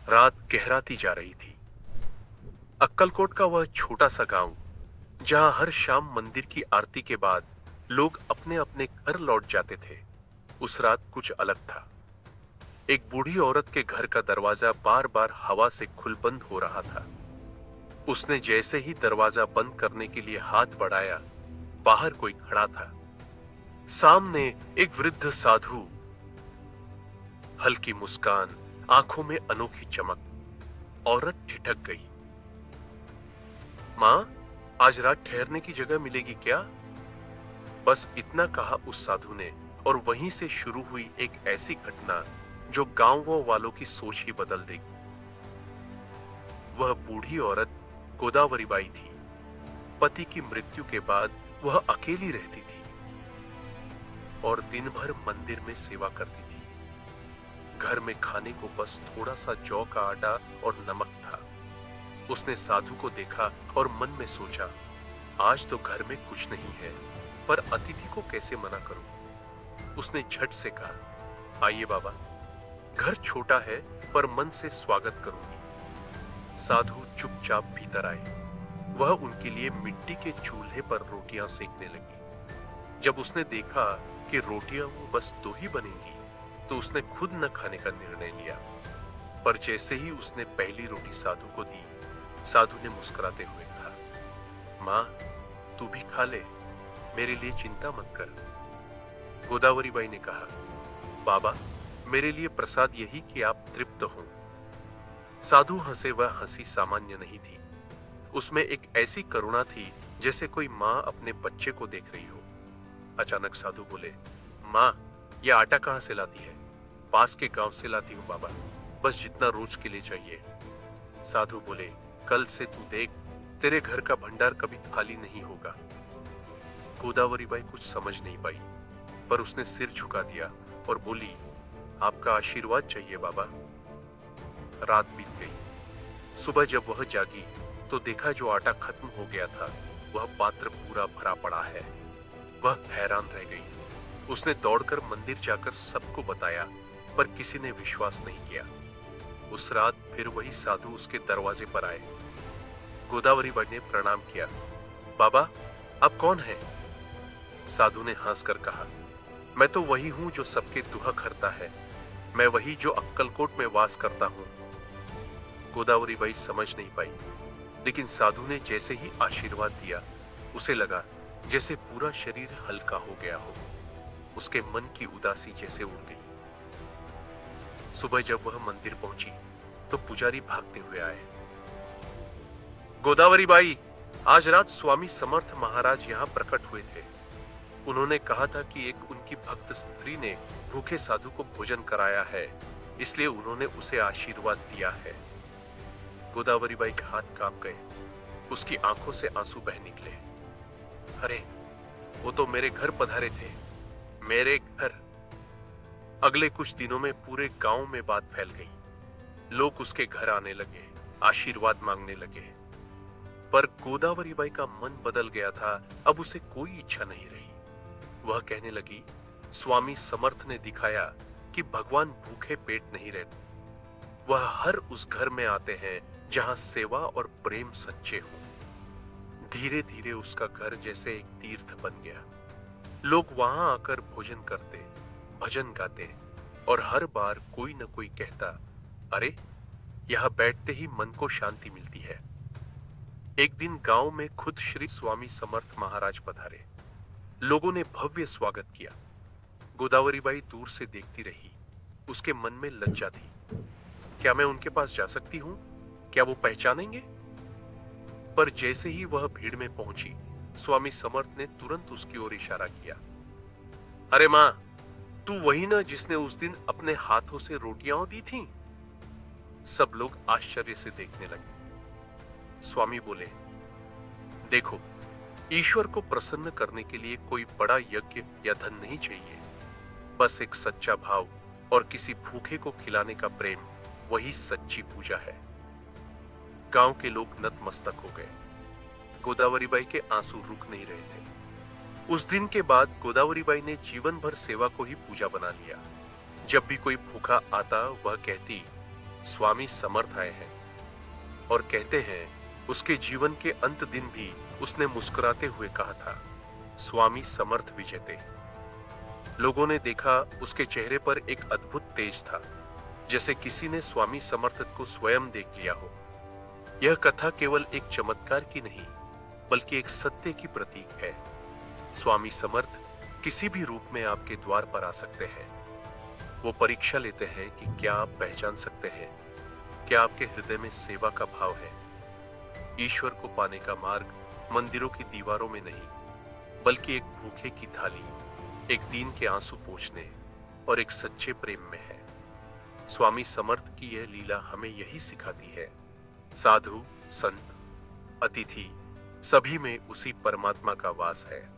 रात गहराती जा रही थी। अक्कलकोट का वह छोटा सा गांव, जहां हर शाम मंदिर की आरती के बाद लोग अपने अपने घर लौट जाते थे, उस रात कुछ अलग था। एक बूढ़ी औरत के घर का दरवाजा बार बार हवा से खुल बंद हो रहा था। उसने जैसे ही दरवाजा बंद करने के लिए हाथ बढ़ाया, बाहर कोई खड़ा था। सामने एक वृद्ध साधु, हल्की मुस्कान, आंखों में अनोखी चमक। औरत ठिठक गई। मां, आज रात ठहरने की जगह मिलेगी क्या? बस इतना कहा उस साधु ने, और वहीं से शुरू हुई एक ऐसी घटना जो गांवों वालों की सोच ही बदल देगी। वह बूढ़ी औरत गोदावरीबाई थी। पति की मृत्यु के बाद वह अकेली रहती थी और दिन भर मंदिर में सेवा करती थी। घर में खाने को बस थोड़ा सा जौ का आटा और नमक था। उसने साधु को देखा और मन में सोचा, आज तो घर में कुछ नहीं है, पर अतिथि को कैसे मना करूं? उसने झट से कहा, आइए बाबा, घर छोटा है पर मन से स्वागत करूंगी। साधु चुपचाप भीतर आए। वह उनके लिए मिट्टी के चूल्हे पर रोटियां सेकने लगी। जब उसने देखा कि रोटियां वो बस 2 ही बनेंगी, तो उसने खुद न खाने का निर्णय लिया। पर जैसे ही उसने पहली रोटी साधु को दी, साधु ने मुस्कुराते हुए कहा, मां, तू भी खा ले, मेरे लिए चिंता मत कर। गोदावरीबाई ने कहा, बाबा, मेरे लिए प्रसाद यही कि आप तृप्त हों। साधु हंसे। वह हंसी सामान्य नहीं थी। उसमें एक ऐसी करुणा थी जैसे कोई मां अपने बच्चे को देख रही हो। अचानक साधु बोले, मां, यह आटा कहां से लाती है? पास के गांव से लाती हूं बाबा, बस जितना रोज के लिए चाहिए। साधु बोले, कल से तू देख, तेरे घर का भंडार कभी खाली नहीं होगा। गोदावरीबाई कुछ समझ नहीं पाई, पर उसने सिर झुका दिया और बोली, आपका आशीर्वाद चाहिए बाबा। रात बीत गई। सुबह जब वह जागी तो देखा जो आटा खत्म हो गया था, वह पात्र पूरा भरा पड़ा है। वह हैरान रह गई। उसने दौड़कर मंदिर जाकर सबको बताया, पर किसी ने विश्वास नहीं किया। उस रात फिर वही साधु उसके दरवाजे पर आए। गोदावरीबाई ने प्रणाम किया। बाबा, आप कौन हैं? साधु ने हंसकर कहा, मैं तो वही हूं जो सबके दुख हरता है। मैं वही जो अक्कलकोट में वास करता हूं। गोदावरीबाई समझ नहीं पाई, लेकिन साधु ने जैसे ही आशीर्वाद दिया, उसे लगा जैसे पूरा शरीर हल्का हो गया हो। उसके मन की उदासी जैसे उड़ गई। सुबह जब वह मंदिर पहुंची तो पुजारी भागते हुए आए। गोदावरीबाई, आज रात स्वामी समर्थ महाराज यहां प्रकट हुए थे। उन्होंने कहा था कि एक उनकी भक्त स्त्री ने भूखे साधु को भोजन कराया है, इसलिए उन्होंने उसे आशीर्वाद दिया है। गोदावरीबाई के हाथ कांप गए। उसकी आंखों से आंसू बह निकले। अरे, वो तो मेरे घर पधारे थे, मेरे घर। अगले कुछ दिनों में पूरे गांव में बात फैल गई। लोग उसके घर आने लगे, आशीर्वाद मांगने लगे। पर गोदावरीबाई का मन बदल गया था। अब उसे कोई इच्छा नहीं रही। वह कहने लगी, स्वामी समर्थ ने दिखाया कि भगवान भूखे पेट नहीं रहते। वह हर उस घर में आते हैं जहां सेवा और प्रेम सच्चे हो। धीरे धीरे उसका घर जैसे एक तीर्थ बन गया। लोग वहां आकर भोजन करते, भजन गाते, और हर बार कोई न कोई कहता, अरे, यहां बैठते ही मन को शांति मिलती है। एक दिन गांव में खुद श्री स्वामी समर्थ महाराज पधारे। लोगों ने भव्य स्वागत किया। गोदावरीबाई दूर से देखती रही। उसके मन में लज्जा थी। क्या मैं उनके पास जा सकती हूं? क्या वो पहचानेंगे? पर जैसे ही वह भीड़ में पहुंची, स्वामी समर्थ ने तुरंत उसकी ओर इशारा किया। अरे मां, तू वही ना जिसने उस दिन अपने हाथों से रोटियां दी थीं? सब लोग आश्चर्य से देखने लगे। स्वामी बोले, देखो, ईश्वर को प्रसन्न करने के लिए कोई बड़ा यज्ञ या धन नहीं चाहिए। बस एक सच्चा भाव और किसी भूखे को खिलाने का प्रेम, वही सच्ची पूजा है। गांव के लोग नतमस्तक हो गए। गोदावरीबाई के आंसू रुक नहीं रहे थे। उस दिन के बाद गोदावरीबाई ने जीवन भर सेवा को ही पूजा बना लिया। जब भी कोई भूखा आता, वह कहती, स्वामी समर्थ आए हैं और कहते हैं उसके जीवन के अंत दिन भी उसने मुस्कुराते हुए कहा था, स्वामी समर्थ विजयते। लोगों ने देखा उसके चेहरे पर एक अद्भुत तेज था, जैसे किसी ने स्वामी समर्थ को स्वयं देख लिया हो। यह कथा केवल एक चमत्कार की नहीं, बल्कि एक सत्य की प्रतीक है। स्वामी समर्थ किसी भी रूप में आपके द्वार पर आ सकते हैं। वो परीक्षा लेते हैं कि क्या आप पहचान सकते हैं, क्या आपके हृदय में सेवा का भाव है। ईश्वर को पाने का मार्ग मंदिरों की दीवारों में नहीं, बल्कि एक भूखे की थाली, एक दीन के आंसू पोंछने और एक सच्चे प्रेम में है। स्वामी समर्थ की यह लीला हमें यही सिखाती है, साधु, संत, अतिथि, सभी में उसी परमात्मा का वास है।